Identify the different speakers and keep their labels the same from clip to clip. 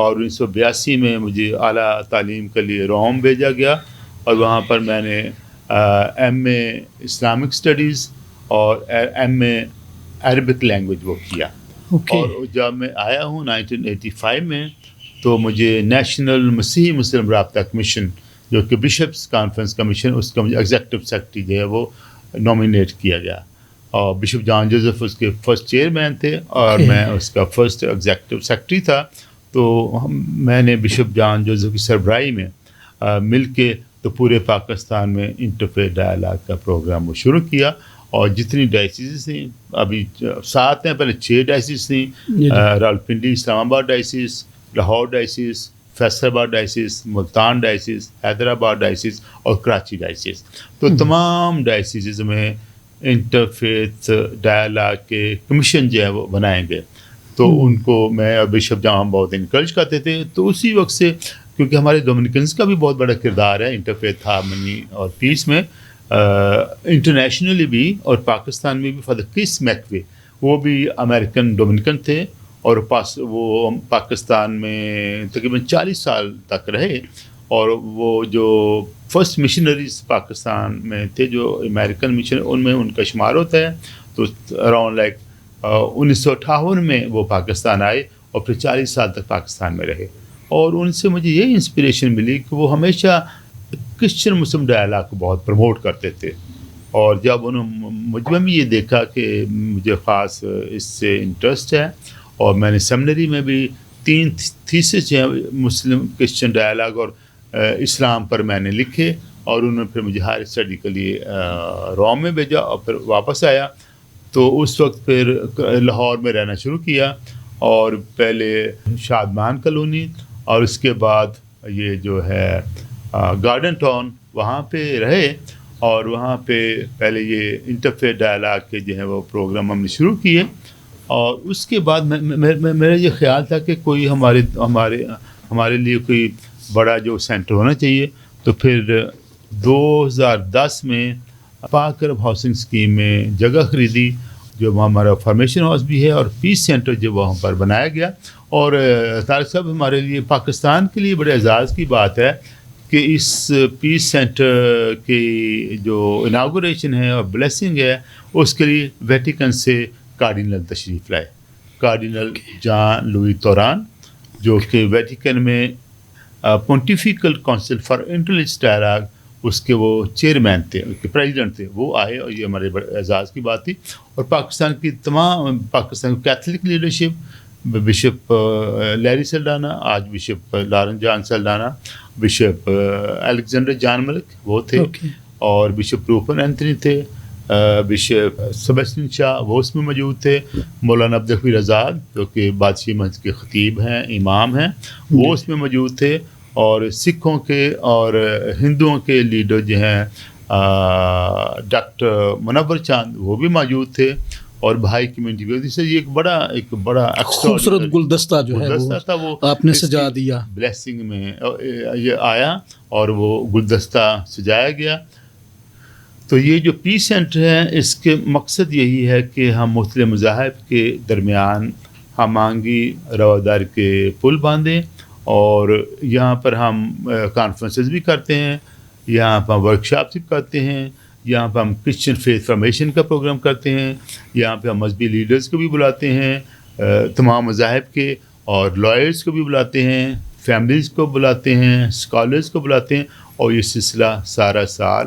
Speaker 1: اور 1982 میں مجھے اعلیٰ تعلیم کے لیے روم بھیجا گیا اور وہاں پر میں نے ایم اے اسلامک اسٹڈیز اور ایم اے عربک لینگویج وہ کیا. اور جب میں آیا ہوں 1985 میں تو مجھے نیشنل مسیحی مسلم رابطہ کمیشن جو کہ بشپس کانفرنس کمیشن اس کا مجھے ایگزیکٹو سیکرٹری جو ہے وہ نامینیٹ کیا گیا اور بشپ جان جوزف اس کے فرسٹ چیئرمین تھے اور میں اس کا فرسٹ ایگزیکٹو سیکرٹری تھا. تو میں نے بشپ جان جوزف کی سربراہی میں مل کے تو پورے پاکستان میں انٹرفیتھ ڈائلاگ کا پروگرام وہ شروع کیا اور جتنی ڈائسیز تھیں ابھی 7 ہیں, پہلے 6 ڈائسیز تھیں, راولپنڈی اسلام آباد ڈائسیز, لاہور ڈائسیز, فیصل آباد ڈائسیز, ملتان ڈائسیز, حیدرآباد ڈائسیز اور کراچی ڈائسیز. تو تمام ڈائسیز میں انٹرفیتھ ڈائلاگ کے کمیشن جو ہے وہ بنائے گئے. تو ان کو میں اور بشپ جہاں بہت انکریج کرتے تھے. تو اسی وقت سے کیونکہ ہمارے ڈومینیکنس کا بھی بہت بڑا کردار ہے انٹرفیتھ ہارمنی اور پیس میں, انٹرنیشنلی بھی اور پاکستان میں بھی. فادر کرس میکوے وہ بھی امریکن ڈومینیکن تھے اور وہ پاکستان میں تقریباً 40 سال تک رہے اور وہ جو فرسٹ مشنریز پاکستان میں تھے جو امریکن مشن ان میں ان کا شمار ہوتا ہے. تو اراؤنڈ لائک 1958 میں وہ پاکستان آئے اور پھر 40 سال تک پاکستان میں رہے. اور ان سے مجھے یہ انسپریشن ملی کہ وہ ہمیشہ کرسچن مسلم ڈائلاگ کو بہت پروموٹ کرتے تھے. اور جب انہوں مجھ میں بھی یہ دیکھا کہ مجھے خاص اس سے انٹرسٹ ہے اور میں نے سیمنری میں بھی 3 تھیسس ہیں مسلم کرسچن ڈائلاگ اور اسلام پر میں نے لکھے اور انہوں نے پھر مجھے ہائر اسٹڈی کے لیے روم میں بھیجا اور پھر واپس آیا. تو اس وقت پھر لاہور میں رہنا شروع کیا اور پہلے شادمان کالونی اور اس کے بعد یہ جو ہے گارڈن ٹاؤن وہاں پہ رہے اور وہاں پہ پہلے یہ انٹرفیتھ ڈائلاگ کے جو ہے وہ پروگرام ہم نے شروع کیے. اور اس کے بعد میرا یہ خیال تھا کہ کوئی ہمارے لیے کوئی بڑا جو سینٹر ہونا چاہیے. تو پھر 2010 میں پاک عرب ہاؤسنگ اسکیم میں جگہ خریدی جو وہاں ہمارا فارمیشن ہاؤس بھی ہے اور پیس سینٹر جو وہاں پر بنایا گیا. اور طارق صاحب ہمارے لیے پاکستان کے لیے بڑے اعزاز کی بات ہے کہ اس پیس سینٹر کی جو اناگوریشن ہے اور بلیسنگ ہے اس کے لیے ویٹیکن سے کارڈینل تشریف لائے, کارڈینل جان لوئی توران جو کہ ویٹیکن میں پونٹیفیکل کونسل فار انٹرلیجس ڈائلاگ اس کے وہ چیئرمین تھے, اس کے پریزیڈنٹ تھے, وہ آئے اور یہ ہمارے بڑے اعزاز کی بات تھی. اور پاکستان کی تمام Pakistan Catholic leadership bishop Larry Saldanha, آج bishop Lawrence John Saldanha, bishop Alexander John Malik وہ تھے اور بشپ روپن اینتھنی تھے, بشپ سبیسٹین شاہ وہ اس میں موجود تھے, مولانا عبدالخیر آزاد جو کہ بادشاہی مسجد کے خطیب ہیں, امام ہیں, وہ اس میں موجود تھے. اور سکھوں کے اور ہندوؤں کے لیڈر جو ہیں ڈاکٹر منور چاند وہ بھی موجود تھے اور بھائی کمیونٹی بھی. سے یہ ایک بڑا
Speaker 2: خوبصورت گلدستہ جو ہے وہ آپ نے سجا دیا.
Speaker 1: بلیسنگ میں یہ آیا اور وہ گلدستہ سجایا گیا. تو یہ جو پیس سینٹر ہے اس کے مقصد یہی ہے کہ ہم مختلف مذاہب کے درمیان ہم آہنگی رواداری کے پل باندھیں اور یہاں پر ہم کانفرنسز بھی کرتے ہیں, یہاں پر ہم ورکشاپس بھی کرتے ہیں, یہاں پہ ہم کرسچن فیتھ فارمیشن کا پروگرام کرتے ہیں, یہاں پہ ہم مذہبی لیڈرز کو بھی بلاتے ہیں تمام مذاہب کے اور لائرز کو بھی بلاتے ہیں, فیملیز کو بلاتے ہیں, اسکالرز کو بلاتے ہیں اور یہ سلسلہ سارا سال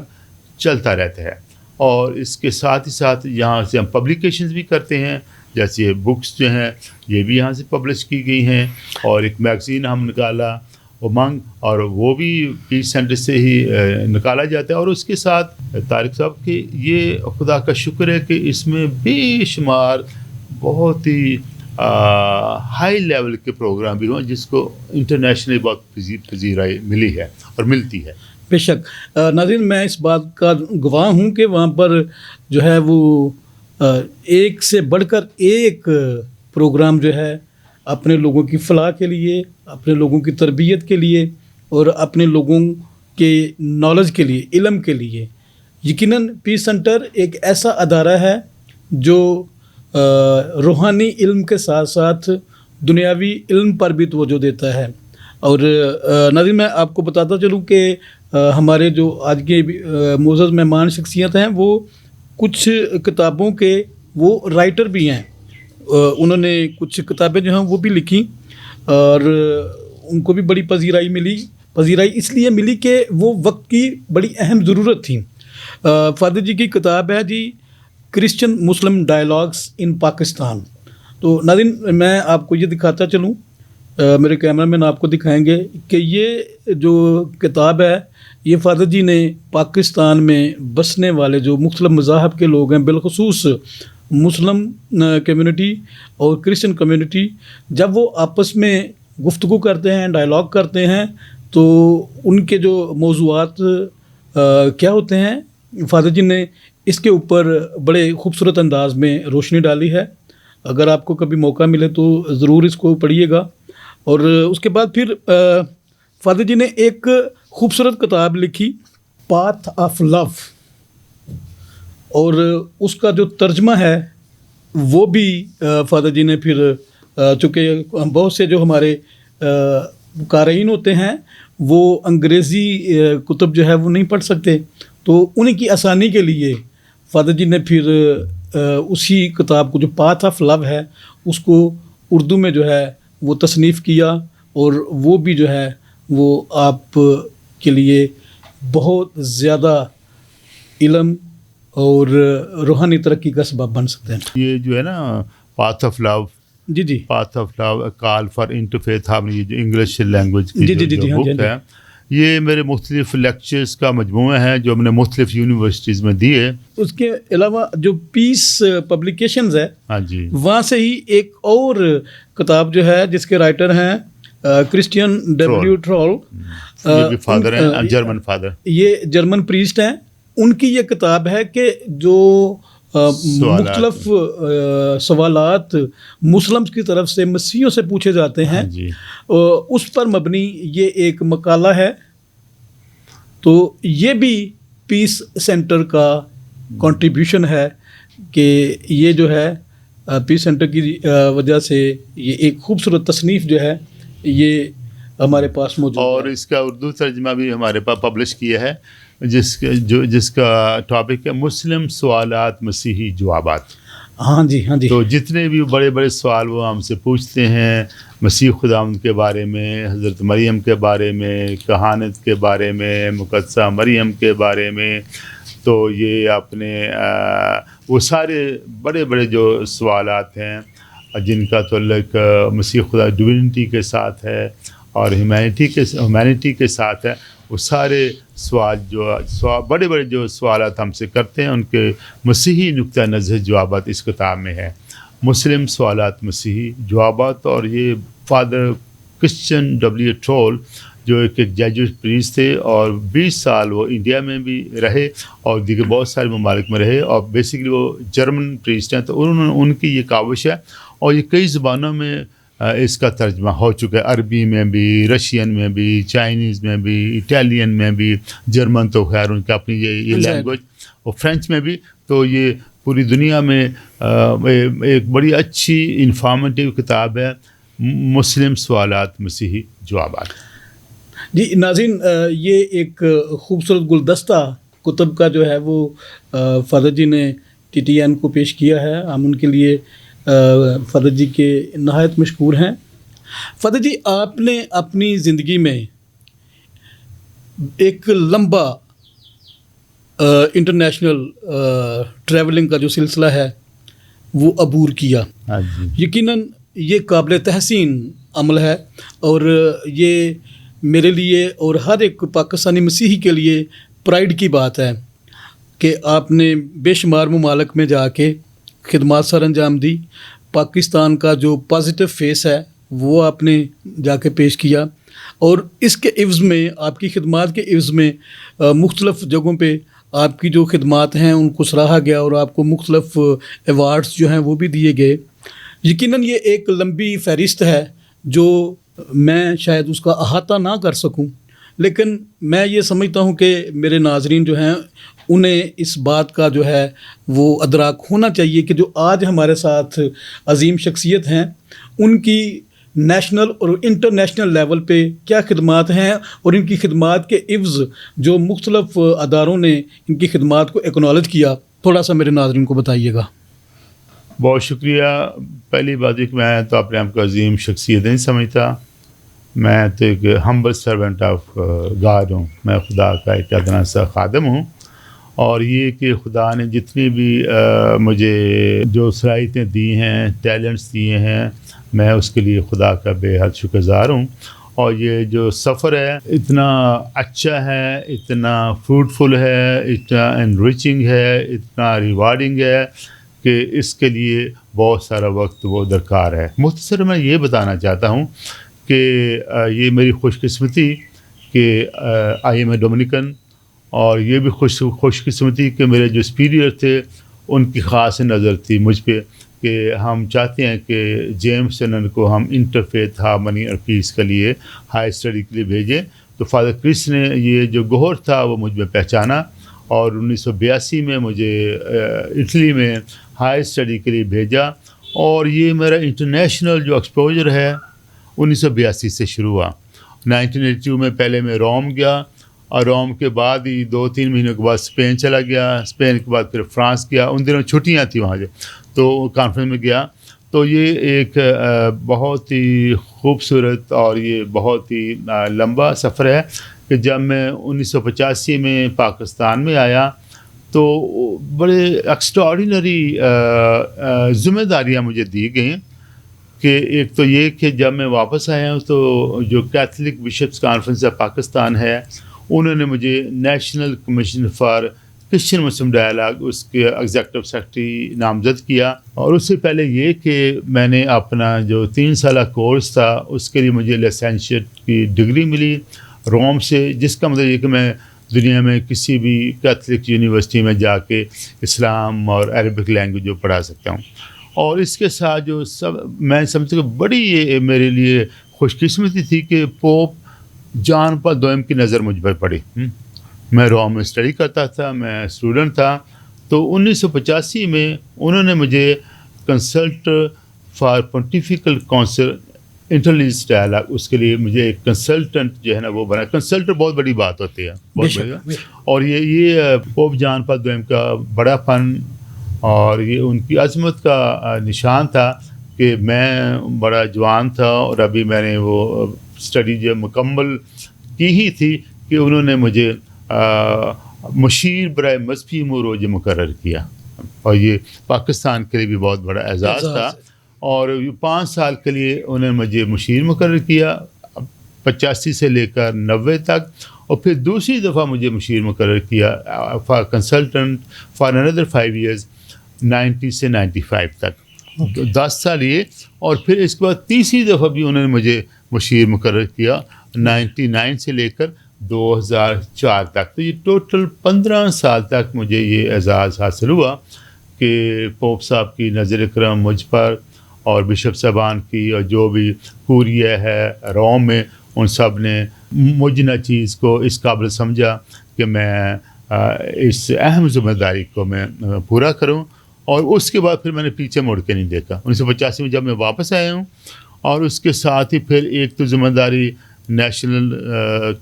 Speaker 1: چلتا رہتا ہے. اور اس کے ساتھ ہی ساتھ یہاں سے ہم پبلیکیشنز بھی کرتے ہیں, جیسے بکس جو ہیں یہ بھی یہاں سے پبلش کی گئی ہیں اور ایک میگزین ہم نکالا امنگ اور وہ بھی پیس سینٹر سے ہی نکالا جاتا ہے. اور اس کے ساتھ طارق صاحب کہ یہ خدا کا شکر ہے کہ اس میں بے شمار بہت ہی ہائی لیول کے پروگرام بھی ہوں جس کو انٹرنیشنلی بہت پذیرائی ملی ہے اور ملتی ہے.
Speaker 2: بے شک ناظرین, میں اس بات کا گواہ ہوں کہ وہاں پر جو ہے وہ ایک سے بڑھ کر ایک پروگرام جو ہے اپنے لوگوں کی فلاح کے لیے, اپنے لوگوں کی تربیت کے لیے اور اپنے لوگوں کے نالج کے لیے, علم کے لیے. یقیناً پیس سینٹر ایک ایسا ادارہ ہے جو روحانی علم کے ساتھ ساتھ دنیاوی علم پر بھی توجہ دیتا ہے. اور ناظرین میں آپ کو بتاتا چلوں کہ ہمارے جو آج کے معزز مہمان شخصیت ہیں وہ کچھ کتابوں کے وہ رائٹر بھی ہیں. انہوں نے کچھ کتابیں جو ہیں وہ بھی لکھی اور ان کو بھی بڑی پذیرائی اس لیے ملی کہ وہ وقت کی بڑی اہم ضرورت تھی. فادر جی کی کتاب ہے جی کرسچن مسلم ڈائلاگس ان پاکستان. تو ناظرین میں آپ کو یہ دکھاتا چلوں، میرے کیمرہ مین آپ کو دکھائیں گے کہ یہ جو کتاب ہے یہ فادر جی نے پاکستان میں بسنے والے جو مختلف مذاہب کے لوگ ہیں، بالخصوص مسلم کمیونٹی اور کرسچن کمیونٹی، جب وہ آپس میں گفتگو کرتے ہیں، ڈائلاگ کرتے ہیں، تو ان کے جو موضوعات کیا ہوتے ہیں، فادر جی نے اس کے اوپر بڑے خوبصورت انداز میں روشنی ڈالی ہے. اگر آپ کو کبھی موقع ملے تو ضرور اس کو پڑھیے گا. اور اس کے بعد پھر فادر جی نے ایک خوبصورت کتاب لکھی پاتھ آف لو، اور اس کا جو ترجمہ ہے وہ بھی فادر جی نے پھر چونکہ بہت سے جو ہمارے قارئین ہوتے ہیں وہ انگریزی کتب جو ہے وہ نہیں پڑھ سکتے، تو انہیں کی آسانی کے لیے فادر جی نے پھر اسی کتاب کو جو پاتھ آف لو ہے اس کو اردو میں جو ہے وہ تصنیف کیا، اور وہ بھی جو ہے وہ آپ کے لیے بہت زیادہ علم اور روحانی ترقی کا سبب بن سکتے ہیں.
Speaker 1: یہ جو ہے نا پاتھ آف لو،
Speaker 2: جی
Speaker 1: path of love call for interfaith, آپ نے یہ جو انگلش لینگویج کی
Speaker 2: جی
Speaker 1: جو بک ہے، یہ میرے مختلف لیکچرز کا مجموعہ ہے جو ہم نے مختلف یونیورسٹیز میں دیے. اس
Speaker 2: کے علاوہ جو پیس پبلیکیشنز ہے،
Speaker 1: ہاں جی،
Speaker 2: وہاں سے ہی ایک اور کتاب جو ہے جس کے رائٹر ہیں کرسچین ڈبلیو ٹرول،
Speaker 1: فادر ہیں، جرمن فادر،
Speaker 2: یہ جرمن پریسٹ ہیں. ان کی یہ کتاب ہے کہ جو مختلف سوالات مسلمز کی طرف سے مسیحیوں سے پوچھے جاتے ہیں، اس پر مبنی یہ ایک مقالہ ہے. تو یہ بھی پیس سینٹر کا کنٹریبیوشن ہے کہ یہ جو ہے پیس سینٹر کی وجہ سے یہ ایک خوبصورت تصنیف جو ہے یہ ہمارے پاس موجود ہے.
Speaker 1: اور اس کا اردو ترجمہ بھی ہمارے پاس پبلش کیا ہے جس کا ٹاپک ہے مسلم سوالات مسیحی جوابات.
Speaker 2: ہاں جی.
Speaker 1: تو جتنے بھی بڑے بڑے سوال وہ ہم سے پوچھتے ہیں مسیح خداوند کے بارے میں، حضرت مریم کے بارے میں، کہانت کے بارے میں، مقدسہ مریم کے بارے میں، تو یہ اپنے وہ سارے بڑے بڑے جو سوالات ہیں جن کا تعلق مسیح خدا ڈیوینٹی کے ساتھ ہے اور ہیومینٹی کے ساتھ ہے، وہ سارے سوال بڑے بڑے جو سوالات ہم سے کرتے ہیں ان کے مسیحی نقطہ نظر جوابات اس کتاب میں ہے. مسلم سوالات مسیحی جوابات. اور یہ فادر کرسچین ڈبلیو ٹرول جو ایک جیجوٹ پریسٹ تھے اور 20 سال وہ انڈیا میں بھی رہے اور دیگر بہت سارے ممالک میں رہے، اور بیسیکلی وہ جرمن پریسٹ ہیں. تو ان کی یہ کاوش ہے اور یہ کئی زبانوں میں اس کا ترجمہ ہو چکا ہے، عربی میں بھی، رشین میں بھی، چائنیز میں بھی، اٹالین میں بھی، جرمن تو خیر ان کا اپنی یہ لینگویج، اور فرینچ میں بھی. تو یہ پوری دنیا میں ایک بڑی اچھی انفارمیٹیو کتاب ہے مسلم سوالات مسیحی جوابات.
Speaker 2: جی ناظرین، یہ ایک خوبصورت گلدستہ کتب کا جو ہے وہ فادر جی نے TTN کو پیش کیا ہے. ہم ان کے لیے فادر جی کے نہایت مشکور ہیں. فادر جی، آپ نے اپنی زندگی میں ایک لمبا انٹرنیشنل ٹریولنگ کا جو سلسلہ ہے وہ عبور کیا. یقیناً یہ قابل تحسین عمل ہے، اور یہ میرے لیے اور ہر ایک پاکستانی مسیحی کے لیے پرائڈ کی بات ہے کہ آپ نے بے شمار ممالک میں جا کے خدمات سر انجام دی. پاکستان کا جو پازیٹیو فیس ہے وہ آپ نے جا کے پیش کیا، اور اس کے عوض میں، آپ کی خدمات کے عوض میں مختلف جگہوں پہ آپ کی جو خدمات ہیں ان کو سراہا گیا، اور آپ کو مختلف ایوارڈز جو ہیں وہ بھی دیے گئے. یقیناً یہ ایک لمبی فہرست ہے جو میں شاید اس کا احاطہ نہ کر سکوں، لیکن میں یہ سمجھتا ہوں کہ میرے ناظرین جو ہیں انہیں اس بات کا جو ہے وہ ادراک ہونا چاہیے کہ جو آج ہمارے ساتھ عظیم شخصیت ہیں ان کی نیشنل اور انٹرنیشنل لیول پہ کیا خدمات ہیں اور ان کی خدمات کے عوض جو مختلف اداروں نے ان کی خدمات کو ایکنالج کیا، تھوڑا سا میرے ناظرین کو بتائیے گا۔
Speaker 1: بہت شکریہ۔ پہلی بات ہے کہ میں تو اپنے آپ کو عظیم شخصیت نہیں سمجھتا، میں تو ایک ہمبل سرونٹ آف گاڈ ہوں، میں خدا کا ایک ادنا سا خادم ہوں، اور یہ کہ خدا نے جتنی بھی مجھے جو صلاحیتیں دی ہیں، ٹیلنٹس دیے ہیں، میں اس کے لیے خدا کا بے حد شکر گزار ہوں۔ اور یہ جو سفر ہے اتنا اچھا ہے، اتنا فروٹفل ہے، اتنا انریچنگ ہے، اتنا ریوارڈنگ ہے کہ اس کے لیے بہت سارا وقت وہ درکار ہے۔ مختصر میں یہ بتانا چاہتا ہوں کہ یہ میری خوش قسمتی کہ آئی ایم اے ڈومینیکن، اور یہ بھی خوش قسمتی کہ میرے جو سپیریئر تھے ان کی خاص نظر تھی مجھ پہ کہ ہم چاہتے ہیں کہ جیمسن کو ہم انٹرفیتھ ہارمنی اور پیس کے لیے ہائی اسٹڈی کے لیے بھیجیں۔ تو فادر کرس نے یہ جو گوہر تھا وہ مجھ میں پہچانا، اور 1982 میں مجھے اٹلی میں ہائی اسٹڈی کے لیے بھیجا، اور یہ میرا انٹرنیشنل جو ایکسپوجر ہے 1982 سے شروع ہوا۔ 1982 میں پہلے میں روم گیا، اور روم کے بعد ہی 2-3 مہینوں کے بعد اسپین چلا گیا، اسپین کے بعد پھر فرانس گیا، ان دنوں چھٹیاں تھیں وہاں سے، تو کانفرنس میں گیا۔ تو یہ ایک بہت ہی خوبصورت اور یہ بہت ہی لمبا سفر ہے کہ جب میں 1985 میں پاکستان میں آیا تو بڑے ایکسٹراڈینری ذمہ داریاں مجھے دی گئیں کہ ایک تو یہ کہ جب میں واپس آیا ہوں تو جو Catholic bishops conference of Pakistan ہے انہوں نے مجھے national commission for Christian Muslim dialogue اس کے ایگزیکٹو سیکرٹری نامزد کیا، اور اس سے پہلے یہ کہ میں نے اپنا جو 3 سالہ کورس تھا اس کے لیے مجھے لائسنشیٹ کی ڈگری ملی روم سے، جس کا مطلب یہ کہ میں دنیا میں کسی بھی کیتھولک یونیورسٹی میں جا کے اسلام اور عربک لینگویج جو پڑھا سکتا ہوں۔ اور اس کے ساتھ جو میں سمجھتا ہوں کہ بڑی یہ میرے لیے خوش قسمتی تھی کہ پوپ جان پال دوئم کی نظر مجھ پر پڑی۔ میں روم میں اسٹڈی کرتا تھا، میں اسٹوڈنٹ تھا، تو 1985 میں انہوں نے مجھے consult for pontifical council interreligious dialogue اس کے لیے مجھے ایک کنسلٹنٹ جو ہے نا وہ بنا۔ کنسلٹنٹ بہت بڑی بات ہوتی ہے، بہت بڑی، اور یہ پوپ جان پال دوئم کا بڑا فن اور یہ ان کی عظمت کا نشان تھا کہ میں بڑا جوان تھا اور ابھی میں نے وہ اسٹڈی جو مکمل کی ہی تھی کہ انہوں نے مجھے مشیر برائے مذہبی امور مقرر کیا، اور یہ پاکستان کے لیے بھی بہت بڑا اعزاز تھا۔ اور 5 سال کے لیے انہوں نے مجھے مشیر مقرر کیا 85 سے لے کر 90 تک، اور پھر دوسری دفعہ مجھے مشیر مقرر کیا for consultant for another 5 years 90 سے 95 تک، 10 سال یہ، اور پھر اس کے بعد تیسری دفعہ بھی انہوں نے مجھے مشیر مقرر کیا 99 سے لے کر 2004 تک۔ تو یہ ٹوٹل 15 سال تک مجھے یہ اعزاز حاصل ہوا کہ پوپ صاحب کی نظر کرم مجھ پر اور بشپ صاحبان کی اور جو بھی کوریہ ہے روم میں، ان سب نے مجھ نہ چیز کو اس قابل سمجھا کہ میں اس اہم ذمہ داری کو میں پورا کروں، اور اس کے بعد پھر میں نے پیچھے مڑ کے نہیں دیکھا۔ 1985 میں جب میں واپس آیا ہوں، اور اس کے ساتھ ہی پھر ایک تو ذمہ داری نیشنل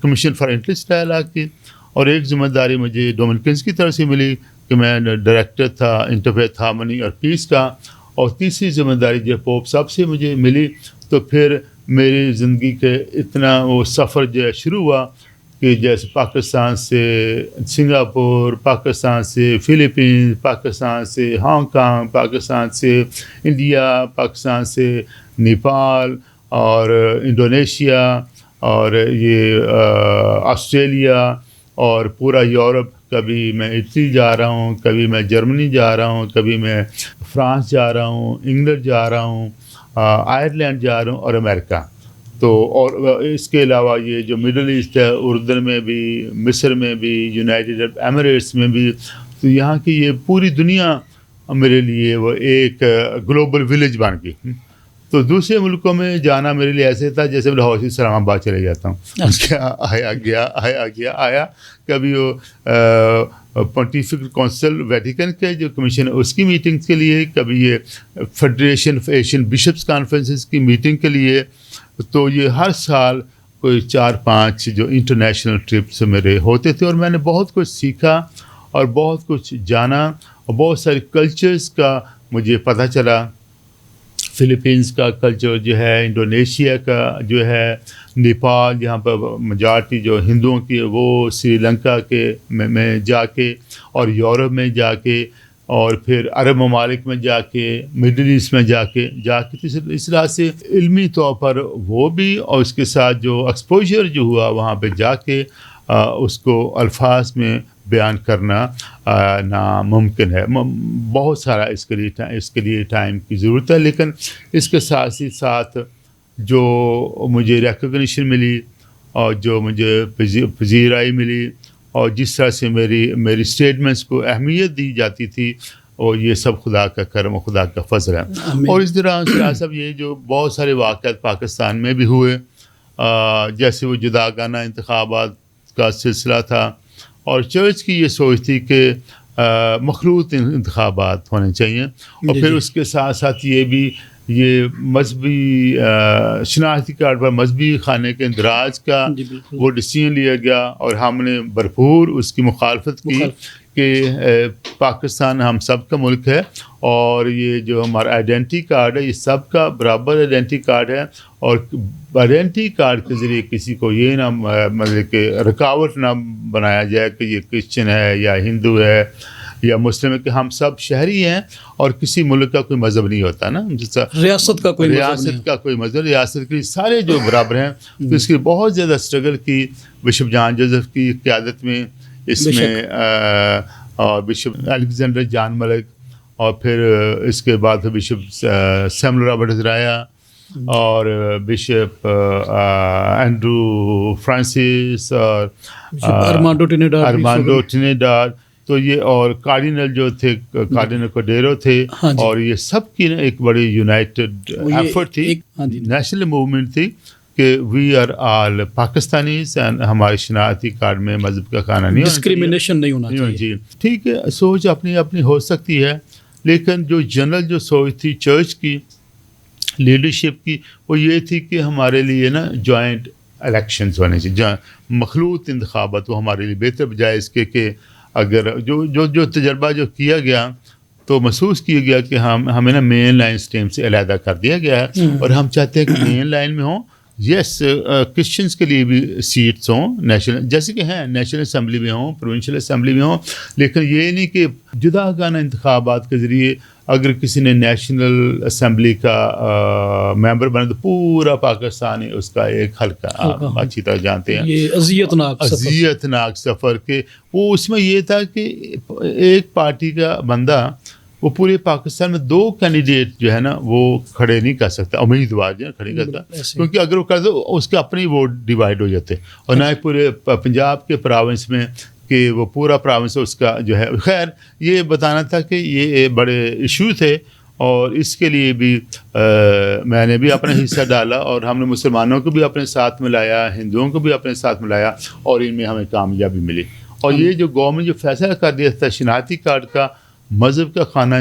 Speaker 1: کمیشن فار انٹرلیجس ڈائلاگ کی، اور ایک ذمہ داری مجھے ڈومینیکنز کی طرف سے ملی کہ میں ڈائریکٹر تھا انٹرفیتھ ہارمنی اور پیس کا، اور تیسری ذمہ داری جو پوپ صاحب سے مجھے ملی۔ تو پھر میری زندگی کے اتنا وہ سفر جو ہے شروع ہوا کہ جیسے پاکستان سے سنگاپور، پاکستان سے فلپینز، پاکستان سے ہانگ کانگ، پاکستان سے انڈیا، پاکستان سے نیپال اور انڈونیشیا، اور یہ آسٹریلیا اور پورا یورپ، کبھی میں اٹلی جا رہا ہوں، کبھی میں جرمنی جا رہا ہوں، کبھی میں فرانس جا رہا ہوں، انگلینڈ جا رہا ہوں، آئرلینڈ جا رہا ہوں، اور امریکہ۔ تو اور اس کے علاوہ یہ جو مڈل ایسٹ ہے، اردن میں بھی، مصر میں بھی، یونائٹڈ عرب ایمریٹس میں بھی، تو یہاں کی یہ پوری دنیا میرے لیے وہ ایک گلوبل ولیج بن گئی۔ تو دوسرے ملکوں میں جانا میرے لیے ایسے تھا جیسے میں لاہور سے اسلام آباد چلے جاتا ہوں. کیا آیا کبھی وہ پونٹیفیکل کونسل ویٹیکن کے جو کمیشن ہے اس کی میٹنگ کے لیے, کبھی یہ federation of Asian Bishop's conferences کی میٹنگ کے لیے. تو یہ ہر سال کوئی 4-5 جو انٹرنیشنل ٹرپس میرے ہوتے تھے, اور میں نے بہت کچھ سیکھا اور بہت کچھ جانا, اور بہت سارے کلچرز کا مجھے پتہ چلا. فلپینس کا کلچر جو ہے, انڈونیشیا کا جو ہے, نیپال جہاں پر میجارٹی جو ہندوؤں کی, وہ سری لنکا کے میں جا کے, اور یورپ میں جا کے, اور پھر عرب ممالک میں جا کے, مڈل ایسٹ میں جا کے اس طرح سے علمی طور پر وہ بھی, اور اس کے ساتھ جو ایکسپوجر جو ہوا وہاں پہ جا کے اس کو الفاظ میں بیان کرنا ناممکن ہے. بہت سارا اس کے لیے ٹائم کی ضرورت ہے, لیکن اس کے ساتھ ہی ساتھ جو مجھے ریکگنیشن ملی, اور جو مجھے پذیرائی ملی, اور جس طرح سے میری اسٹیٹمنٹس کو اہمیت دی جاتی تھی, اور یہ سب خدا کا کرم و خدا کا فضل ہے. اور اس طرح سب یہ جو بہت سارے واقعات پاکستان میں بھی ہوئے, جیسے وہ جداگانہ انتخابات کا سلسلہ تھا, اور چرچ کی یہ سوچ تھی کہ مخلوط انتخابات ہونے چاہیے, اور پھر اس کے ساتھ ساتھ یہ مذہبی شناختی کارڈ پر مذہبی خانے کے اندراج کا وہ ڈیسیژن لیا گیا, اور ہم نے بھرپور اس کی مخالفت کی کہ پاکستان ہم سب کا ملک ہے, اور یہ جو ہمارا آئیڈینٹی کارڈ ہے یہ سب کا برابر آئیڈینٹی کارڈ ہے, اور آئیڈینٹی کارڈ کے ذریعے کسی کو یہ نہ مطلب کہ رکاوٹ نہ بنایا جائے کہ یہ کرسچن ہے یا ہندو ہے یا مسلم ہے, کہ ہم سب شہری ہیں, اور کسی ملک کا کوئی مذہب نہیں ہوتا نا,
Speaker 2: ریاست کا
Speaker 1: کوئی مذہب, ریاست کے سارے جو برابر ہیں. تو اس کی بہت زیادہ اسٹرگل کی بشپ جان جوزف کی قیادت میں, اس میں اور بشپ الیگزینڈر جان ملک, اور پھر اس کے بعد بشپ سیموئل رابرٹ عزرائیہ, اور بشپ اینڈرو فرانسس, اور ارمانڈو ٹینیڈار. تو یہ اور کارڈینل جو تھے, کارڈینل کوڈیرو تھے, اور یہ سب کی ایک بڑی یونائٹڈ ایفرٹ تھی, نیشنل موومنٹ تھی کہ we are all Pakistanis, and ہمارے شناختی کارڈ میں مذہب کا کھانا نہیں,
Speaker 2: ڈسکریمنیشن نہیں ہونا چاہیے.
Speaker 1: جی ٹھیک ہے, سوچ اپنی ہو سکتی ہے, لیکن جو جنرل جو سوچ تھی چرچ کی لیڈرشپ کی, وہ یہ تھی کہ ہمارے لیے نا جوائنٹ الیکشنز ہونے چاہیے, مخلوط انتخابات, وہ ہمارے لیے بہتر, بجائے اس کے کہ اگر جو تجربہ جو کیا گیا تو محسوس کیا گیا کہ ہمیں نا مین لائن سٹیم سے علیحدہ کر دیا گیا ہے, اور ہم چاہتے ہیں کہ مین لائن میں ہوں. یس کرسچنس کے لیے بھی سیٹس ہوں نیشنل, جیسے کہ ہیں نیشنل اسمبلی میں ہوں, پروونشل اسمبلی میں ہوں, لیکن یہ نہیں کہ جداگانہ انتخابات کے ذریعے اگر کسی نے نیشنل اسمبلی کا ممبر بنا تو پورا پاکستان ہی اس کا ایک حلقہ, آپ اچھی طرح جانتے ہیں,
Speaker 2: یہ
Speaker 1: اذیتناک سفر کے. وہ اس میں یہ تھا کہ ایک پارٹی کا بندہ وہ پورے پاکستان میں 2 کینڈیڈیٹ جو ہے نا وہ کھڑے نہیں کر سکتا, امیدوار جو ہے کھڑے نہیں کرتا, کیونکہ اگر وہ کر دو اس کے اپنے ووٹ ڈیوائڈ ہو جاتے, اور نہ پورے پنجاب کے پراونس میں کہ وہ پورا پراونس اس کا جو ہے. خیر یہ بتانا تھا کہ یہ بڑے ایشو تھے, اور اس کے لیے بھی میں نے بھی اپنا حصہ ڈالا, اور ہم نے مسلمانوں کو بھی اپنے ساتھ ملایا, ہندوؤں کو بھی اپنے ساتھ ملایا, اور ان میں ہمیں کامیابی ملی. اور یہ جو گورنمنٹ جو فیصلہ کر دیا تھا شناختی کارڈ کا مذہب کا خانہ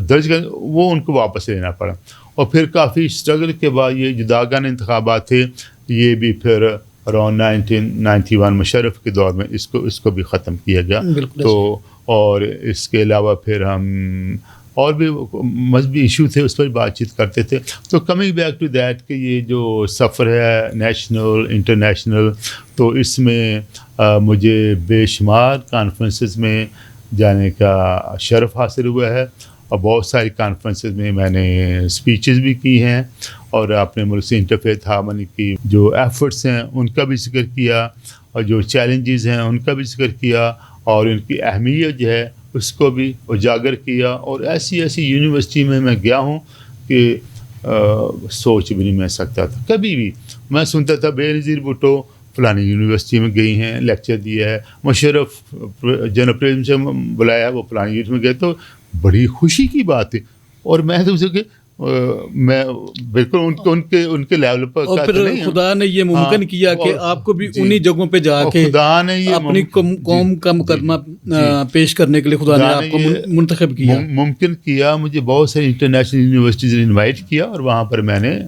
Speaker 1: درج کر, وہ ان کو واپس لینا پڑا, اور پھر کافی اسٹرگل کے بعد یہ جداگانہ انتخابات تھے, یہ بھی پھر اراؤنڈ 1991 مشرف کے دور میں اس کو بھی ختم کیا گیا. تو اور اس کے علاوہ پھر ہم اور بھی مذہبی ایشو تھے اس پر بات چیت کرتے تھے. تو کمنگ بیک ٹو دیٹ کہ یہ جو سفر ہے نیشنل انٹرنیشنل, تو اس میں مجھے بے شمار کانفرنسز میں جانے کا شرف حاصل ہوا ہے, اور بہت ساری کانفرنسز میں میں نے اسپیچز بھی کی ہیں, اور اپنے ملک سے انٹرفیتھ ہارمنی کی جو ایفرٹس ہیں ان کا بھی ذکر کیا, اور جو چیلنجز ہیں ان کا بھی ذکر کیا, اور ان کی اہمیت جو ہے اس کو بھی اجاگر کیا. اور ایسی یونیورسٹی میں گیا ہوں کہ سوچ بھی نہیں میں سکتا تھا کبھی بھی. میں سنتا تھا بے نظیر بھٹو فلانی یونیورسٹی میں گئی ہیں, لیکچر دیا ہے, مشرف جنرل پریزم سے بلایا وہ فلانی یونیورسٹی میں گئے, تو بڑی خوشی کی بات ہے. اور میں تو اسے کہ میں بالکل ان کے لیول پر
Speaker 2: اور پھر خدا نے یہ ممکن کیا کہ آپ کو بھی انہی جگہوں پہ جا کے
Speaker 1: خدا نے یہ
Speaker 2: اپنی قوم کا مقدمہ پیش کرنے کے لیے خدا نے آپ کو منتخب کیا،
Speaker 1: ممکن کیا. مجھے بہت ساری انٹرنیشنل یونیورسٹیز نے انوائٹ کیا اور وہاں پر میں نے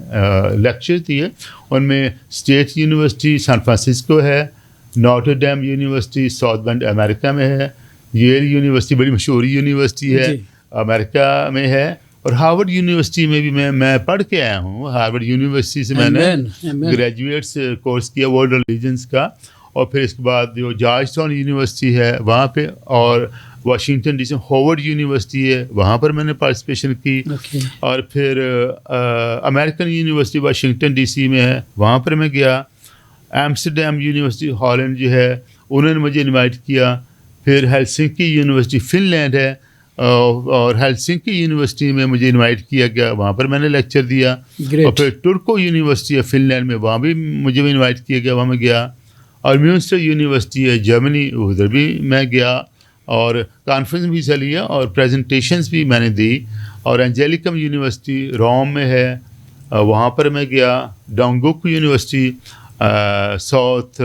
Speaker 1: لیکچر دیے. ان میں اسٹیٹ یونیورسٹی سان فرانسسکو ہے، نوٹر ڈیم یونیورسٹی ساؤتھ بینڈ امریکہ میں ہے، ییل یونیورسٹی بڑی مشہور یونیورسٹی ہے امریکہ میں ہے، اور ہارورڈ یونیورسٹی میں بھی میں پڑھ کے آیا ہوں. ہارورڈ یونیورسٹی سے میں نے گریجویٹس کورس کیا ورلڈ ریلیجنس کا. اور پھر اس کے بعد جو جارج ٹاؤن یونیورسٹی ہے وہاں پہ، اور Washington D C Harvard University ہے وہاں پر میں نے پارٹیسپیشن کی. اور پھر American University Washington D C میں ہے وہاں پر میں گیا. ایمسٹرڈیم یونیورسٹی ہالینڈ جو ہے انہوں نے مجھے انوائٹ کیا. پھر ہیلسنکی یونیورسٹی فن لینڈ ہے، اور ہیلسنکی یونیورسٹی میں مجھے انوائٹ کیا گیا، وہاں پر میں نے لیکچر دیا. اور پھر ٹرکو یونیورسٹی ہے فن لینڈ میں، وہاں بھی مجھے بھی انوائٹ کیا گیا، وہاں میں گیا. اور میونسٹر یونیورسٹی ہے جرمنی، ادھر بھی میں گیا اور کانفرنس بھی حصہ لیا اور پریزنٹیشنز بھی میں نے دی. اور اینجیلیکم یونیورسٹی روم میں ہے، وہاں پر میں گیا. ڈونگوک یونیورسٹی ساؤتھ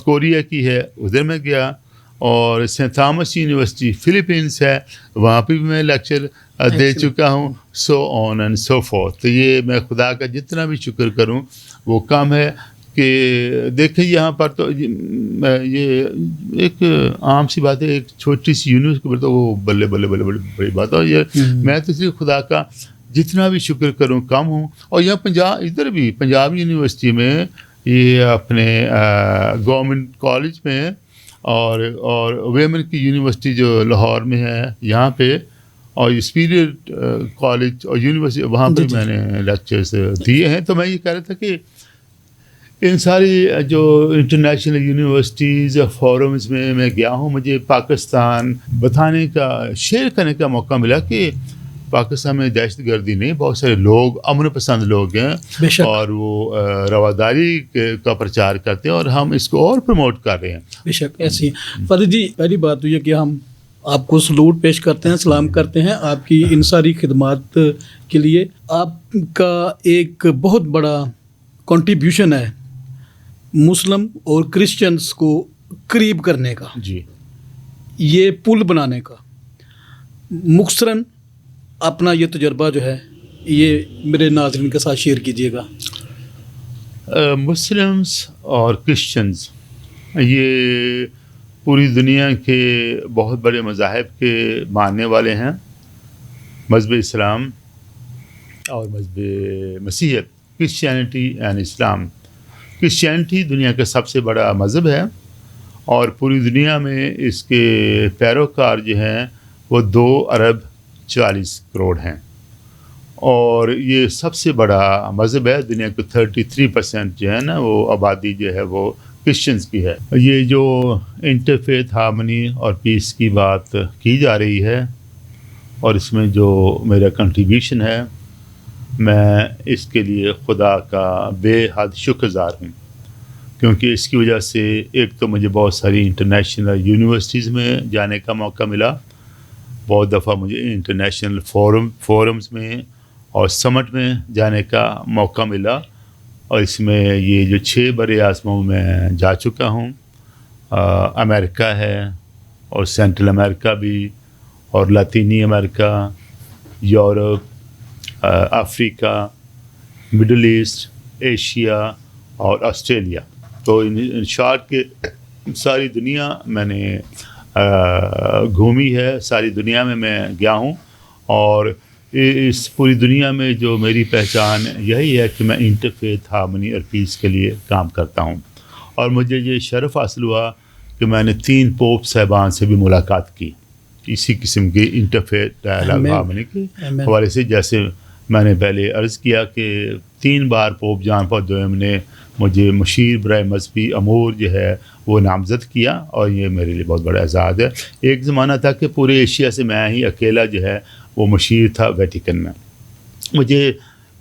Speaker 1: کوریا کی ہے، ادھر میں گیا. اور سینٹ تھامس یونیورسٹی فلیپینس ہے، وہاں پہ بھی میں لیکچر دے چکا ہوں. سو آن اینڈ سو فورتھ. تو یہ میں خدا کا جتنا بھی شکر کروں وہ کم ہے کہ دیکھیں یہاں پر تو یہ ایک عام سی بات ہے، ایک چھوٹی سی یونیورسٹی پر تو وہ بلے بلے بلے بڑی بات ہے. یہ میں تو اس لیے خدا کا جتنا بھی شکر کروں کم ہوں. اور یہاں ادھر بھی پنجاب یونیورسٹی میں، یہ اپنے گورنمنٹ کالج میں، اور ویمن کی یونیورسٹی جو لاہور میں ہے یہاں پہ، اور سپیریئر کالج اور یونیورسٹی وہاں پہ میں نے لیکچرز دیے ہیں. تو میں یہ کہہ رہا تھا کہ ان ساری جو انٹرنیشنل یونیورسٹیز فورمز میں میں گیا ہوں. مجھے پاکستان بتانے کا، شیئر کرنے کا موقع ملا کہ پاکستان میں دہشت گردی نہیں، بہت سارے لوگ امن پسند لوگ ہیں اور وہ رواداری کا پرچار کرتے ہیں، اور ہم اس کو اور پروموٹ کر رہے ہیں.
Speaker 2: بے شک ایسی فادر جی، پہلی بات تو یہ کہ ہم آپ کو سلوٹ پیش کرتے ہیں، سلام کرتے ہیں آپ کی ان ساری خدمات کے لیے. آپ کا ایک بہت بڑا کنٹریبیوشن ہے مسلم اور کرسچنس کو قریب کرنے کا،
Speaker 1: جی،
Speaker 2: یہ پل بنانے کا. مختصراً اپنا یہ تجربہ جو ہے یہ میرے ناظرین کے ساتھ شیئر کیجیے گا.
Speaker 1: مسلمس اور کرسچنز یہ پوری دنیا کے بہت بڑے مذاہب کے ماننے والے ہیں. مذہب اسلام اور مذہب مسیحیت، کرسچینٹی اینڈ اسلام. کرسچینٹی دنیا کا سب سے بڑا مذہب ہے اور پوری دنیا میں اس کے پیروکار جو ہیں وہ 2 ارب 40 کروڑ ہیں، اور یہ سب سے بڑا مذہب ہے. دنیا کو 33% جو ہے نا وہ آبادی جو ہے وہ کرسچنز کی ہے. یہ جو انٹرفیتھ ہارمنی اور پیس کی بات کی جا رہی ہے، اور اس میں جو میرا کنٹریبیوشن ہے، میں اس کے لیے خدا کا بے حد شکر گزار ہوں، کیونکہ اس کی وجہ سے ایک تو مجھے بہت ساری انٹرنیشنل یونیورسٹیز میں جانے کا موقع ملا. بہت دفعہ مجھے انٹرنیشنل فورمز میں اور سمٹ میں جانے کا موقع ملا، اور اس میں یہ جو 6 برے اعظموں میں جا چکا ہوں. امریکہ ہے اور سینٹرل امریکہ بھی، اور لاطینی امریکہ، یورپ، افریقہ، مڈل ایسٹ، ایشیا اور آسٹریلیا. تو ان شارٹ کے ساری دنیا میں نے گھومی ہے، ساری دنیا میں گیا ہوں. اور اس پوری دنیا میں جو میری پہچان یہی ہے کہ میں انٹرفیتھ ہارمنی اور پیس کے لیے کام کرتا ہوں. اور مجھے یہ شرف حاصل ہوا کہ میں نے 3 پوپ صاحبان سے بھی ملاقات کی اسی قسم کی انٹرفیتھ ہارمنی کے حوالے سے. جیسے میں نے پہلے عرض کیا کہ 3 بار پوپ جان پال دوئم نے مجھے مشیر برائے مذہبی امور جو ہے وہ نامزد کیا، اور یہ میرے لیے بہت بڑا اعزاز ہے. ایک زمانہ تھا کہ پورے ایشیا سے میں ہی اکیلا جو ہے وہ مشیر تھا ویٹیکن میں. مجھے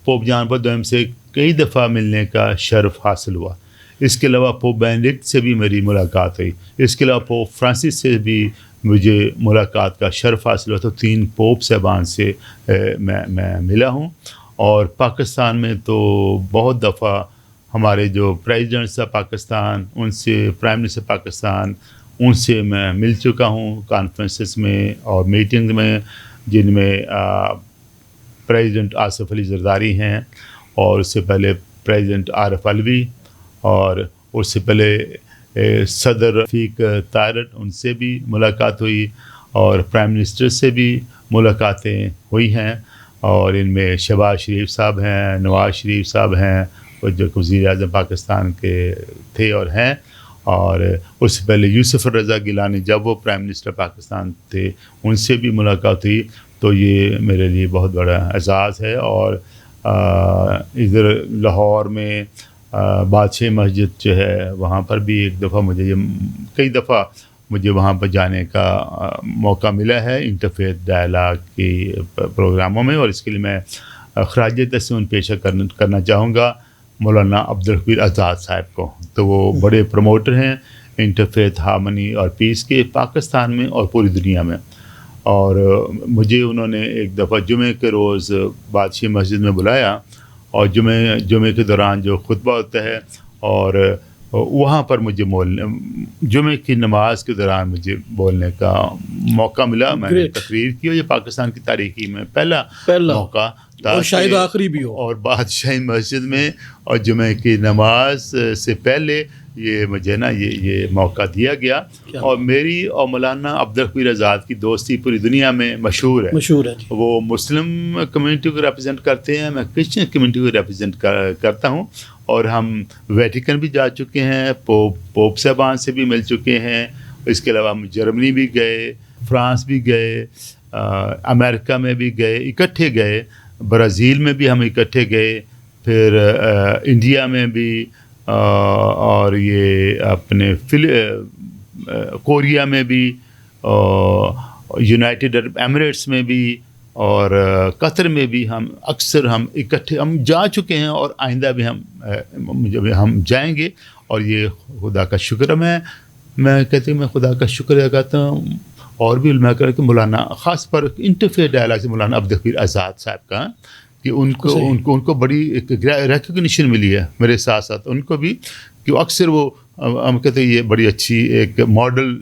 Speaker 1: پوپ جان پال دوئم سے کئی دفعہ ملنے کا شرف حاصل ہوا. اس کے علاوہ پوپ بینڈکٹ سے بھی میری ملاقات ہوئی. اس کے علاوہ پوپ فرانسس سے بھی مجھے ملاقات کا شرف حاصل ہوا، تو 3 پوپ صاحبان سے میں ملا ہوں. اور پاکستان میں تو بہت دفعہ ہمارے جو پریزیڈنٹس آف پاکستان، ان سے پرائم منسٹر پاکستان، ان سے میں مل چکا ہوں کانفرنسز میں اور میٹنگ میں، جن میں پریزیڈنٹ آصف علی زرداری ہیں، اور اس سے پہلے پریزیڈنٹ عارف علوی، اور اس سے پہلے صدر رفیق طارٹ، ان سے بھی ملاقات ہوئی، اور پرائم منسٹر سے بھی ملاقاتیں ہوئی ہیں. اور ان میں شہباز شریف صاحب ہیں، نواز شریف صاحب ہیں، وہ جو وزیر اعظم پاکستان کے تھے اور ہیں. اور اس سے پہلے یوسف رضا گیلانی جب وہ پرائم منسٹر پاکستان تھے، ان سے بھی ملاقات ہوئی. تو یہ میرے لیے بہت بڑا اعزاز ہے. اور ادھر لاہور میں بادشاہ مسجد جو ہے، وہاں پر بھی ایک دفعہ کئی دفعہ مجھے وہاں پر جانے کا موقع ملا ہے انٹرفیتھ ڈائلاگ کی پروگراموں میں. اور اس کے لیے میں خراج تحسین پیش کرنا چاہوں گا مولانا عبدالخبیر آزاد صاحب کو. تو وہ بڑے پروموٹر ہیں انٹرفیتھ ہارمنی اور پیس کے پاکستان میں اور پوری دنیا میں. اور مجھے انہوں نے ایک دفعہ جمعے کے روز بادشاہ مسجد میں بلایا، اور جمعے کے دوران جو خطبہ ہوتا ہے، اور وہاں پر مجھے جمعے کی نماز کے دوران مجھے بولنے کا موقع ملا. میں نے تقریر کی، اور یہ پاکستان کی تاریخی میں پہلا موقع تھا،
Speaker 2: اور شاید آخری بھی ہو.
Speaker 1: اور بادشاہی مسجد میں اور جمعے کی نماز سے پہلے یہ مجھے یہ موقع دیا گیا. اور میری اور مولانا عبدالخبیر آزاد کی دوستی پوری دنیا میں مشہور ہے. وہ مسلم کمیونٹی کو ریپرزینٹ کرتے ہیں، میں کرسچن کمیونٹی کو ریپرزینٹ کرتا ہوں. اور ہم ویٹیکن بھی جا چکے ہیں، پوپ صاحبان سے بھی مل چکے ہیں. اس کے علاوہ ہم جرمنی بھی گئے، فرانس بھی گئے، امریکہ میں بھی گئے، اکٹھے گئے. برازیل میں بھی ہم اکٹھے گئے، پھر انڈیا میں بھی، اور یہ اپنے کوریا میں بھی، یونائٹڈ عرب ایمریٹس میں بھی، اور قطر میں بھی ہم اکٹھے جا چکے ہیں، اور آئندہ بھی ہم جائیں گے. اور یہ خدا کا شکر ہے. میں کہتے ہیں میں خدا کا شکر ادا کرتا ہوں، اور بھی علماء کر کے مولانا، خاص پر انٹرفیتھ ڈائلاگ سے مولانا عبدالخبیر آزاد صاحب کا، کہ ان کو بڑی ایک ریکگنیشن ملی ہے میرے ساتھ ساتھ ان کو بھی، کہ اکثر وہ ہم کہتے ہیں یہ بڑی اچھی ایک ماڈل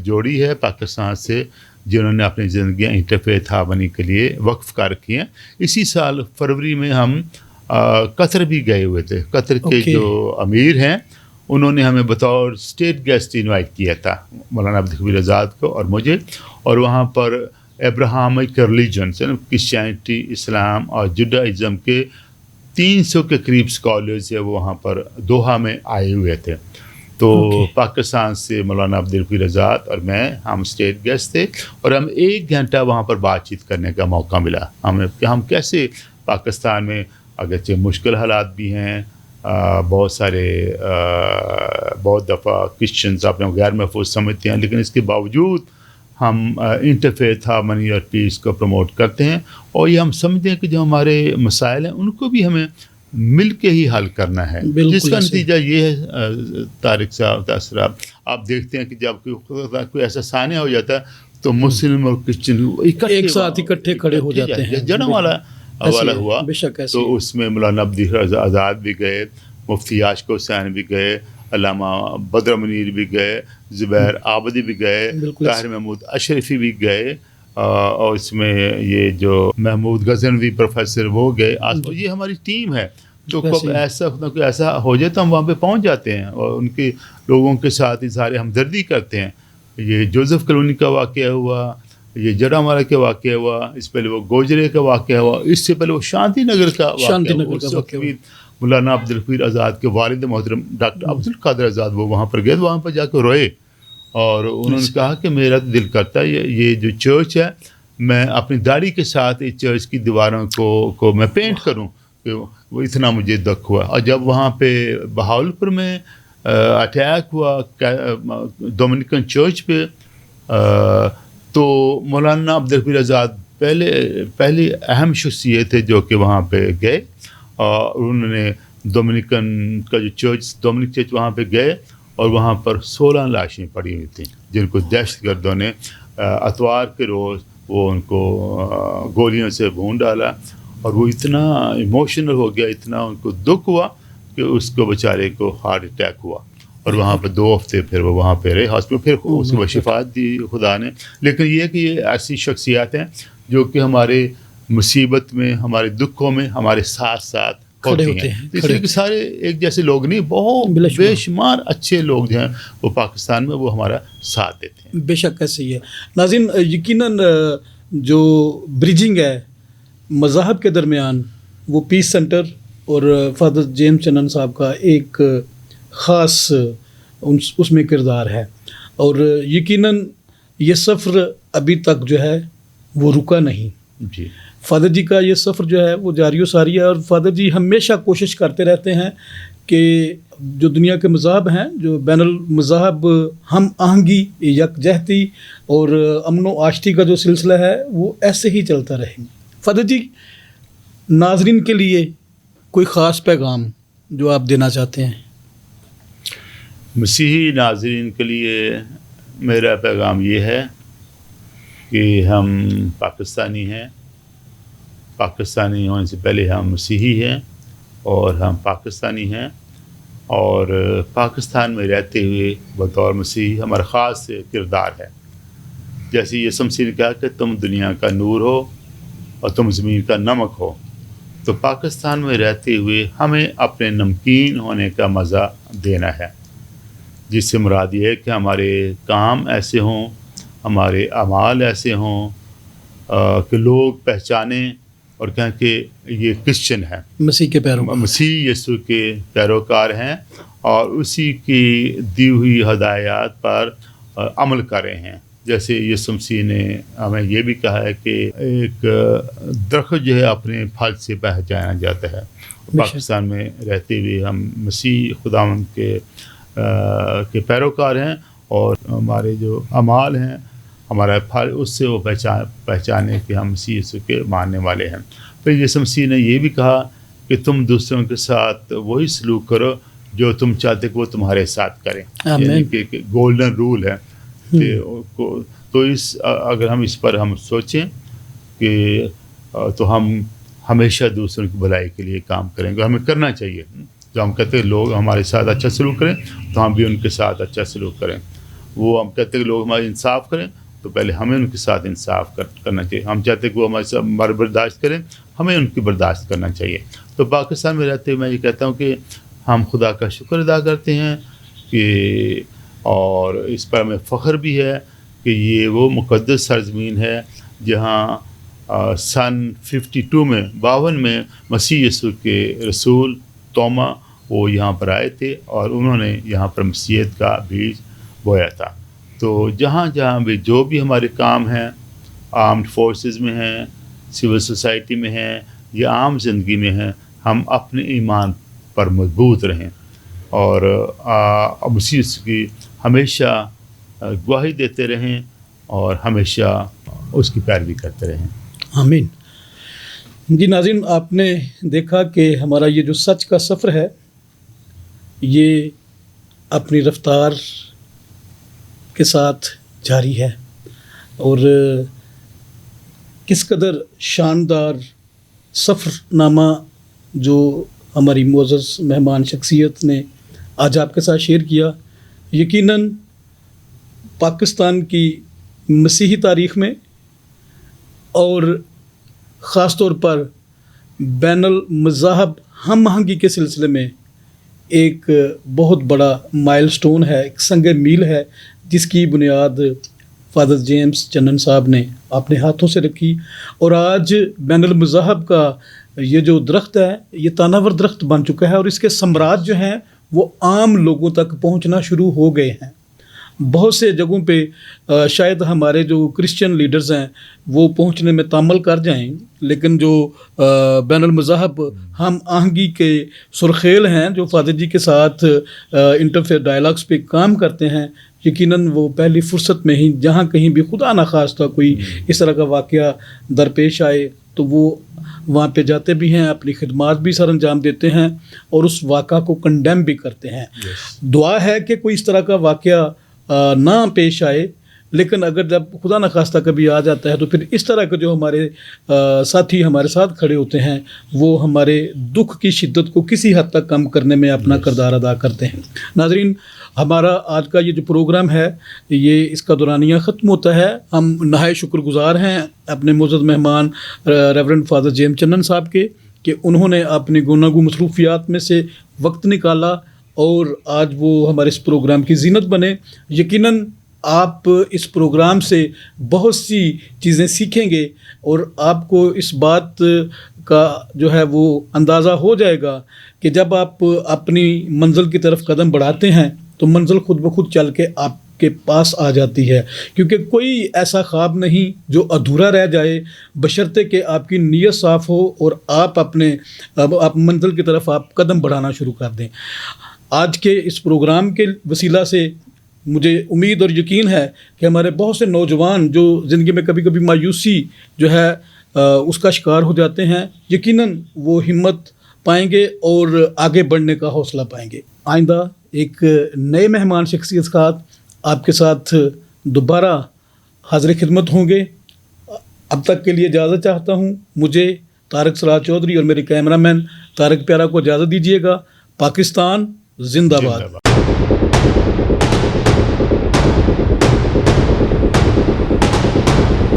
Speaker 1: جوڑی ہے پاکستان سے، جنہوں نے اپنی زندگیاں انٹرفیتھ ہارمنی کے لیے وقف کر رکھی ہیں. اسی سال فروری میں ہم قطر بھی گئے ہوئے تھے. قطر کے جو امیر ہیں، انہوں نے ہمیں بطور اسٹیٹ گیسٹ انوائٹ کیا تھا، مولانا عبدالخبیر آزاد کو اور مجھے. اور وہاں پر ابراہمک ریلیجنس، کرسچینٹی، اسلام اور جوڈائزم کے 300 کے قریب اسکالرز ہیں، وہ وہاں پر دوحہ میں آئے ہوئے تھے. تو پاکستان سے مولانا عبدالخبیر آزاد اور میں، ہم اسٹیٹ گیسٹ تھے، اور ہم 1 گھنٹہ وہاں پر بات چیت کرنے کا موقع ملا ہمیں، کہ ہم کیسے پاکستان میں، اگرچہ مشکل حالات بھی ہیں، بہت دفعہ کرسچنز اپنے غیر محفوظ سمجھتے ہیں، لیکن اس کے باوجود ہم انٹرفیتھ ہارمنی اور پیس کو پروموٹ کرتے ہیں. اور یہ ہم سمجھتے ہیں کہ جو ہمارے مسائل ہیں ان کو بھی ہمیں مل کے ہی حل کرنا ہے، جس کا نتیجہ یہ ہے طارق صاحب، تاثرات آپ دیکھتے ہیں کہ جب کوئی ایسا سانحہ ہو جاتا ہے تو مسلم اور کرسچن
Speaker 2: ایک ساتھ اکٹھے کھڑے ہو جاتے ہیں.
Speaker 1: جنم والا ہوا، تو اس میں مولانا عبدالخبیر آزاد بھی گئے، مفتی عاشق حسین بھی گئے، علامہ بدر منیر بھی گئے، زبیر آبادی بھی گئے، طاہر محمود اشرفی بھی گئے، اور اس میں یہ جو محمود غزنوی پروفیسر وہ گئے. یہ ہماری ٹیم ہے. تو کب ایسا ہو جائے تو ہم وہاں پہ پہنچ جاتے ہیں، اور ان کے لوگوں کے ساتھ اظہار ہمدردی کرتے ہیں. یہ جوزف کالونی کا واقعہ ہوا، یہ جڑامارا کا واقعہ ہوا، اس پہلے وہ گوجرے کا واقعہ ہوا، اس سے پہلے وہ شانتی نگر کا واقعہ ہوا. مولانا عبدالخبیر آزاد کے والد محترم ڈاکٹر عبدالقادر آزاد وہ وہاں پر گئے، وہاں پر جا کے روئے، اور انہوں نے کہا کہ میرا دل کرتا ہے یہ جو چرچ ہے، میں اپنی داڑھی کے ساتھ اس چرچ کی دیواروں کو میں پینٹ کروں، کہ وہ اتنا مجھے دکھ ہوا. اور جب وہاں پہ بہاولپور میں اٹیک ہوا ڈومینیکن چرچ پہ، تو مولانا عبدالخبیر آزاد پہلی اہم شخصیت تھے جو کہ وہاں پہ گئے، اور انہوں نے ڈومینیکن کا جو ڈومینک چرچ وہاں پہ گئے، اور وہاں پر 16 لاشیں پڑی ہوئی تھیں جن کو دہشت گردوں نے اتوار کے روز وہ ان کو گولیوں سے بھون ڈالا اور وہ اتنا ایموشنل ہو گیا, اتنا ان کو دکھ ہوا کہ اس کو بیچارے کو ہارٹ اٹیک ہوا اور وہاں پہ 2 ہفتے پھر وہ وہاں پہ رہے ہاسپٹل, پھر اس کو شفا دی خدا نے. لیکن یہ کہ یہ ایسی شخصیات ہیں جو کہ ہمارے مصیبت میں, ہمارے دکھوں میں ہمارے ساتھ ساتھ ہوتے ہیں. اس لیے کہ سارے ایک جیسے لوگ نہیں, بہت بے شمار اچھے لوگ جو ہیں وہ پاکستان میں وہ ہمارا ساتھ دیتے ہیں.
Speaker 2: بے شک ایسے ہی ہے. ناظرین, یقیناً جو بریجنگ ہے مذاہب کے درمیان وہ پیس سینٹر اور فادر جیمز چنن صاحب کا ایک خاص اس میں کردار ہے, اور یقیناً یہ سفر ابھی تک جو ہے وہ رکا نہیں.
Speaker 1: جی,
Speaker 2: فادر جی کا یہ سفر جو ہے وہ جاری و ساری ہے, اور فادر جی ہمیشہ کوشش کرتے رہتے ہیں کہ جو دنیا کے مذاہب ہیں, جو بین المذاہب ہم آہنگی, یکجہتی اور امن و آشتی کا جو سلسلہ ہے وہ ایسے ہی چلتا رہے. فادر جی, ناظرین کے لیے کوئی خاص پیغام جو آپ دینا چاہتے ہیں؟
Speaker 1: مسیحی ناظرین کے لیے میرا پیغام یہ ہے کہ ہم پاکستانی ہیں, پاکستانی ہونے سے پہلے ہم مسیحی ہیں اور ہم پاکستانی ہیں, اور پاکستان میں رہتے ہوئے بطور مسیحی ہمارا خاص کردار ہے. جیسے یسوع مسیح نے کہا کہ تم دنیا کا نور ہو اور تم زمین کا نمک ہو, تو پاکستان میں رہتے ہوئے ہمیں اپنے نمکین ہونے کا مزہ دینا ہے, جس سے مراد یہ ہے کہ ہمارے کام ایسے ہوں, ہمارے اعمال ایسے ہوں کہ لوگ پہچانیں اور کہیں کہ یہ کرسچن ہے,
Speaker 2: مسیح کے پیروکار,
Speaker 1: مسیح یسوع کے پیروکار ہیں اور اسی کی دی ہوئی ہدایات پر عمل کر رہے ہیں. جیسے یسوع مسیح نے ہمیں یہ بھی کہا ہے کہ ایک درخت جو ہے اپنے پھل سے پہچانا جاتا ہے. پاکستان میں رہتے ہوئے ہم مسیح خداوند کے پیروکار ہیں, اور ہمارے جو اعمال ہیں, ہمارا پھل, اس سے وہ پہچانے کہ ہم مسیح یسوع کے ماننے والے ہیں. پھر یسوع مسیح نے یہ بھی کہا کہ تم دوسروں کے ساتھ وہی سلوک کرو جو تم چاہتے کہ وہ تمہارے ساتھ کریں. یعنی کہ گولڈن رول ہے. تو اگر ہم اس پر ہم سوچیں کہ تو ہم ہمیشہ دوسروں کی بھلائی کے لیے کام کریں گے, ہمیں کرنا چاہیے. جو ہم کہتے ہیں لوگ ہمارے ساتھ اچھا سلوک کریں تو ہم بھی ان کے ساتھ اچھا سلوک کریں. وہ ہم کہتے ہیں کہ لوگ ہمارے انصاف کریں تو پہلے ہمیں ان کے ساتھ انصاف کرنا چاہیے. ہم چاہتے ہیں کہ وہ ہمارے برداشت کریں, ہمیں ان کی برداشت کرنا چاہیے. تو پاکستان میں رہتے ہوئے میں یہ کہتا ہوں کہ ہم خدا کا شکر ادا کرتے ہیں کہ, اور اس پر ہمیں فخر بھی ہے کہ یہ وہ مقدس سرزمین ہے جہاں سن 52 میں مسیح یسوع کے رسول توما وہ یہاں پر آئے تھے اور انہوں نے یہاں پر مسیحیت کا بیج بویا تھا. تو جہاں جہاں بھی جو بھی ہمارے کام ہیں, آرمڈ فورسز میں ہیں, سول سوسائٹی میں ہیں یا عام زندگی میں ہیں, ہم اپنے ایمان پر مضبوط رہیں اور مسیح کی ہمیشہ گواہی دیتے رہیں اور ہمیشہ اس کی پیروی کرتے رہیں.
Speaker 2: آمین. جی ناظرین, آپ نے دیکھا کہ ہمارا یہ جو سچ کا سفر ہے یہ اپنی رفتار کے ساتھ جاری ہے, اور کس قدر شاندار سفر نامہ جو ہماری معزز مہمان شخصیت نے آج آپ کے ساتھ شیئر کیا, یقیناً پاکستان کی مسیحی تاریخ میں اور خاص طور پر بین المذاہب ہم آہنگی کے سلسلے میں ایک بہت بڑا مائل سٹون ہے, ایک سنگ میل ہے, جس کی بنیاد فادر جیمز چنن صاحب نے اپنے ہاتھوں سے رکھی. اور آج بین المذاہب کا یہ جو درخت ہے یہ تاناور درخت بن چکا ہے, اور اس کے ثمرات جو ہیں وہ عام لوگوں تک پہنچنا شروع ہو گئے ہیں. بہت سے جگہوں پہ شاید ہمارے جو کرسچن لیڈرز ہیں وہ پہنچنے میں تعمل کر جائیں, لیکن جو بین المذاہب ہم آہنگی کے سرخیل ہیں جو فادر جی کے ساتھ انٹرفیئر ڈائلاگس پہ کام کرتے ہیں, یقیناً وہ پہلی فرصت میں ہی جہاں کہیں بھی خدا نخواستہ کوئی اس طرح کا واقعہ درپیش آئے تو وہ وہاں پہ جاتے بھی ہیں, اپنی خدمات بھی سر انجام دیتے ہیں اور اس واقعہ کو کنڈیم بھی کرتے ہیں. دعا ہے کہ کوئی اس طرح کا واقعہ نہ پیش آئے, لیکن اگر جب خدا نخواستہ کبھی آ جاتا ہے تو پھر اس طرح کے جو ہمارے ساتھی ہمارے ساتھ کھڑے ہوتے ہیں وہ ہمارے دکھ کی شدت کو کسی حد تک کم کرنے میں اپنا کردار ادا کرتے ہیں. ناظرین، ہمارا آج کا یہ جو پروگرام ہے یہ اس کا دورانیہ ختم ہوتا ہے. ہم نہایت شکر گزار ہیں اپنے معزز مہمان ریورنڈ فادر جیمز چنن صاحب کے کہ انہوں نے اپنی گوناگو مصروفیات میں سے وقت نکالا اور آج وہ ہمارے اس پروگرام کی زینت بنے. یقیناً آپ اس پروگرام سے بہت سی چیزیں سیکھیں گے اور آپ کو اس بات کا جو ہے وہ اندازہ ہو جائے گا کہ جب آپ اپنی منزل کی طرف قدم بڑھاتے ہیں تو منزل خود بخود چل کے آپ کے پاس آ جاتی ہے، کیونکہ کوئی ایسا خواب نہیں جو ادھورا رہ جائے بشرطے کہ آپ کی نیت صاف ہو اور آپ منزل کی طرف آپ قدم بڑھانا شروع کر دیں. آج کے اس پروگرام کے وسیلہ سے مجھے امید اور یقین ہے کہ ہمارے بہت سے نوجوان جو زندگی میں کبھی کبھی مایوسی جو ہے اس کا شکار ہو جاتے ہیں، یقیناً وہ ہمت پائیں گے اور آگے بڑھنے کا حوصلہ پائیں گے. آئندہ ایک نئے مہمان شخصیت کے ساتھ آپ کے ساتھ دوبارہ حاضر خدمت ہوں گے. اب تک کے لیے اجازت چاہتا ہوں. مجھے طارق سراج چودھری اور میرے کیمرہ مین طارق پیارا کو اجازت دیجیے گا. پاکستان زندہ باد.